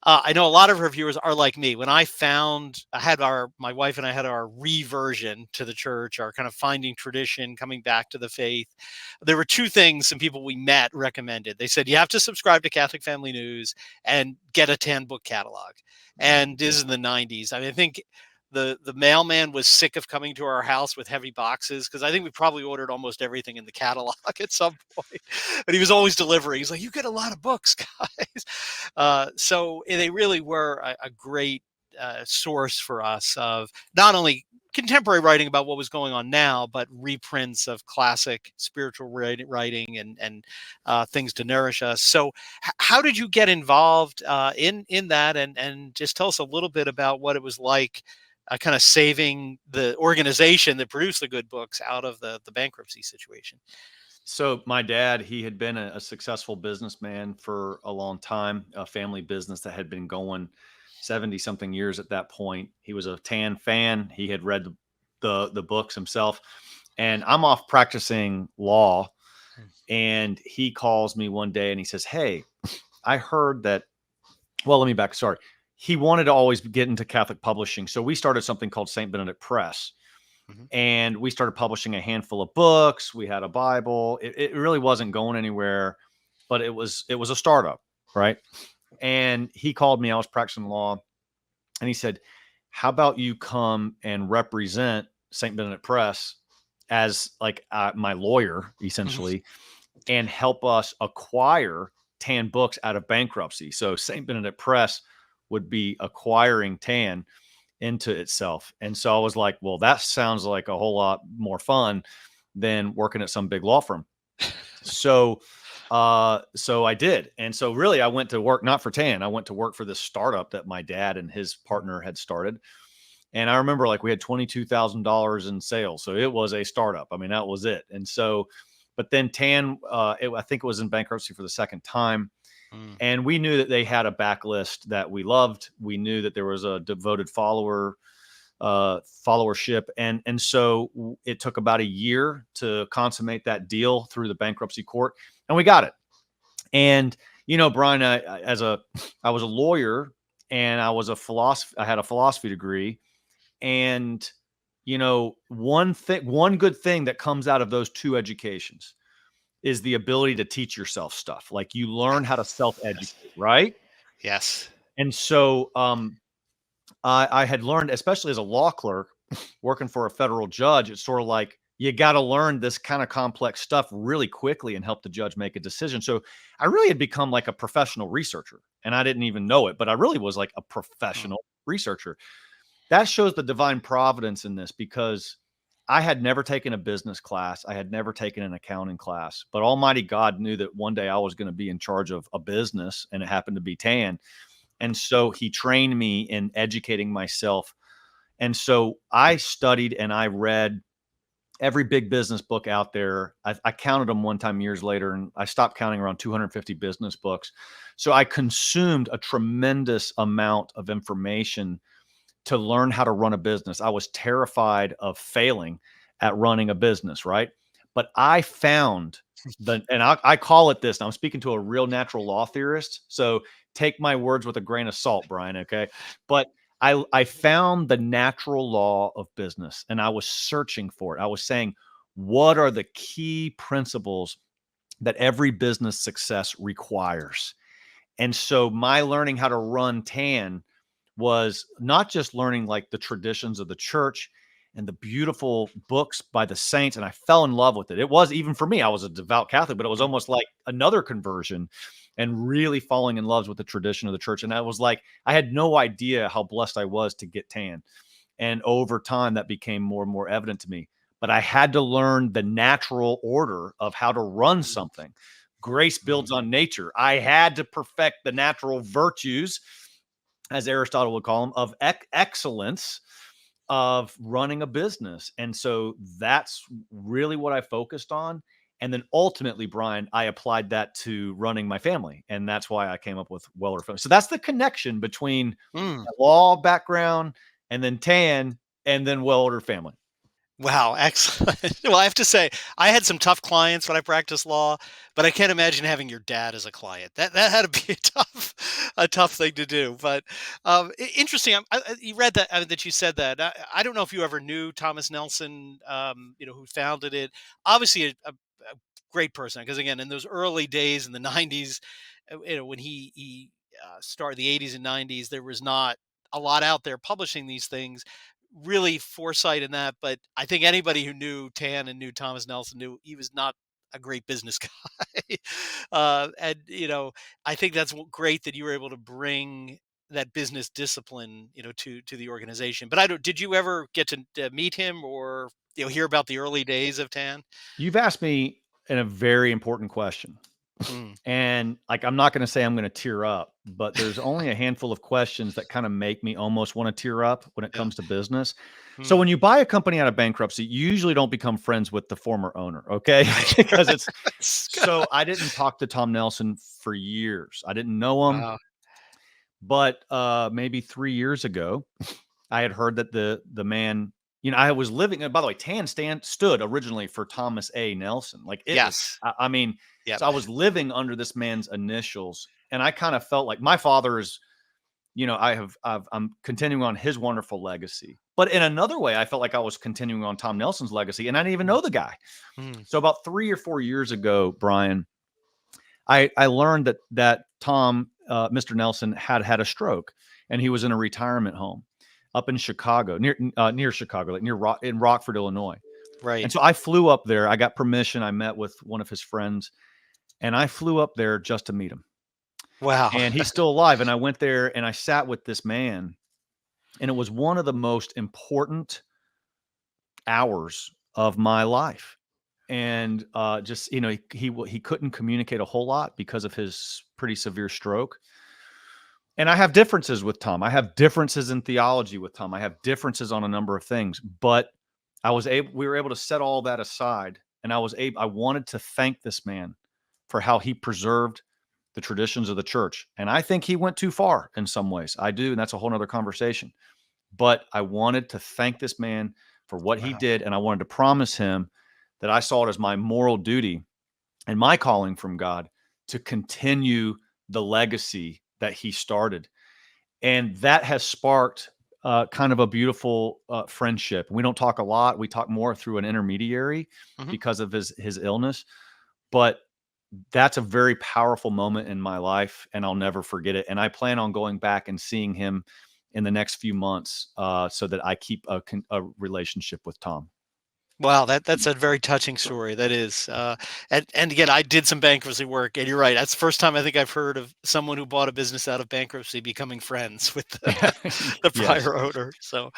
I know a lot of reviewers are like me. When I had my wife and I had our reversion to the church, our kind of finding tradition, coming back to the faith. There were two things some people we met recommended. They said, you have to subscribe to Catholic Family News and get a 10 book catalog. And this is in the 90s. I mean, I think the mailman was sick of coming to our house with heavy boxes because I think we probably ordered almost everything in the catalog at some point. But he was always delivering. He's like, "You get a lot of books, guys." So they really were a great source for us of not only contemporary writing about what was going on now, but reprints of classic spiritual writing and things to nourish us. So, how did you get involved in that? And just tell us a little bit about what it was like, kind of saving the organization that produced the good books out of the bankruptcy situation. So my dad, he had been a successful businessman for a long time, a family business that had been going 70 something years at that point. He was a Tan fan. He had read the books himself. And I'm off practicing law. And he calls me one day and he says, "Hey, I heard that." Well, let me back. Sorry. He wanted to always get into Catholic publishing. So we started something called St. Benedict Press. Mhm. And we started publishing a handful of books. We had a Bible. It really wasn't going anywhere, but it was a startup, right? And he called me. I was practicing law, and he said, "How about you come and represent St. Benedict Press as like my lawyer, Mhm. essentially, and help us acquire Tan books out of bankruptcy?" So St. Benedict Press would be acquiring Tan into itself. And so I was like, well, that sounds like a whole lot more fun than working at some big law firm. So so I did. And so really I went to work not for Tan. I went to work for this startup that my dad and his partner had started. And I remember like we had $22,000 in sales. So it was a startup. I mean, that was it. And so but then Tan I think it was in bankruptcy for the second time. Mm. And we knew that they had a backlist that we loved. We knew that there was a devoted followership, and so it took about a year to consummate that deal through the bankruptcy court, and we got it. And Brian, I was a lawyer, and I was a philosophy. I had a philosophy degree, and one good thing that comes out of those two educations is the ability to teach yourself stuff. Like you learn how to Yes. self-educate, right? Yes. And so I had learned, especially as a law clerk, working for a federal judge, it's sort of like you got to learn this kind of complex stuff really quickly and help the judge make a decision. So I really had become like a professional researcher, and I didn't even know it, but I really was like a Mm. professional researcher. That shows the divine providence in this because I had never taken a business class. I had never taken an accounting class, but Almighty God knew that one day I was going to be in charge of a business, and it happened to be Tan. And so he trained me in educating myself. And so I studied and I read every big business book out there. I counted them one time years later, and I stopped counting around 250 business books. So I consumed a tremendous amount of information to learn how to run a business. I was terrified of failing at running a business, right? But I found and I call it this. Now I'm speaking to a real natural law theorist. So take my words with a grain of salt, Brian. Okay. But I found the natural law of business, and I was searching for it. I was saying, what are the key principles that every business success requires? And so my learning how to run Tan was not just learning like the traditions of the church and the beautiful books by the saints. And I fell in love with it. It was, even for me, I was a devout Catholic, but it was Mhm. almost like another conversion and really falling in love with the tradition of the church. And I was like, I had no idea how blessed I was to get Tan. And over time, that became more and more evident to me. But I had to learn the natural order of how to run something. Grace builds Mm. on nature. I had to perfect the natural virtues, as Aristotle would call them, of excellence of running a business. And so that's really what I focused on. And then ultimately, Brian, I applied that to running my family. And that's why I came up with Weller Family. So that's the connection between Mm. a law background and then Tan and then well ordered family. Wow, excellent. Well, I have to say, I had some tough clients when I practiced law, but I can't imagine having your dad as a client. That had to be a tough thing to do. But interesting. You read that that you said that. I don't know if you ever knew Thomas Nelson, who founded it. Obviously, a great person, because again, in those early days in the '90s, when he started the '80s and '90s, there was not a lot out there publishing these things, really foresight in that. But I think anybody who knew Tan and knew Thomas Nelson knew he was not a great business guy. And I think that's great that you were able to bring that business discipline, to the organization. But I don't. Did you ever get to meet him, or hear about the early days of Tan? You've asked me a very important question. Mm, And like, I'm not going to say I'm going to tear up, but there's only a handful of questions that kind of make me almost want to tear up when it yeah. comes to business. So Mm. when you buy a company out of bankruptcy, you usually don't become friends with the former owner. Okay. Right. Because it's Scott. so I didn't talk to Tom Nelson for years. I didn't know him, Wow. but maybe 3 years ago, I had heard that the man, I was living. And by the way, stood originally for Thomas A. Nelson. Like it was, Yes. I mean, Yep. so I was living under this man's initials, and I kind of felt like my father is, I'm continuing on his wonderful legacy. But in another way, I felt like I was continuing on Tom Nelson's legacy, and I didn't even Mm, know the guy. mm. So about 3 or 4 years ago, Brian, I learned that Tom, Mr. Nelson, had a stroke, and he was in a retirement home up in Chicago, near Chicago, like in Rockford, Illinois. Right. And so I flew up there. I got permission. I met with one of his friends, and I flew up there just to meet him. Wow. And he's still alive. And I went there and I sat with this man, and it was one of the most important hours of my life. And just he couldn't communicate a whole lot because of his pretty severe stroke. And I have differences with Tom. I have differences in theology with Tom. I have differences on a number of things, but we were able to set all that aside. And I wanted to thank this man for how he preserved the traditions of the church. And I think he went too far in some ways. I do. And that's a whole nother conversation. But I wanted to thank this man for what he Wow. did. And I wanted to promise him that I saw it as my moral duty and my calling from God to continue the legacy that he started. And that has sparked kind of a beautiful friendship. We don't talk a lot. We talk more through an intermediary Mhm. because of his illness. But that's a very powerful moment in my life, and I'll never forget it. And I plan on going back and seeing him in the next few months, so that I keep a relationship with Tom. Wow, that's a very touching story. That is, and again, I did some bankruptcy work, and you're right. That's the first time I think I've heard of someone who bought a business out of bankruptcy becoming friends with the Yes. prior owner. So,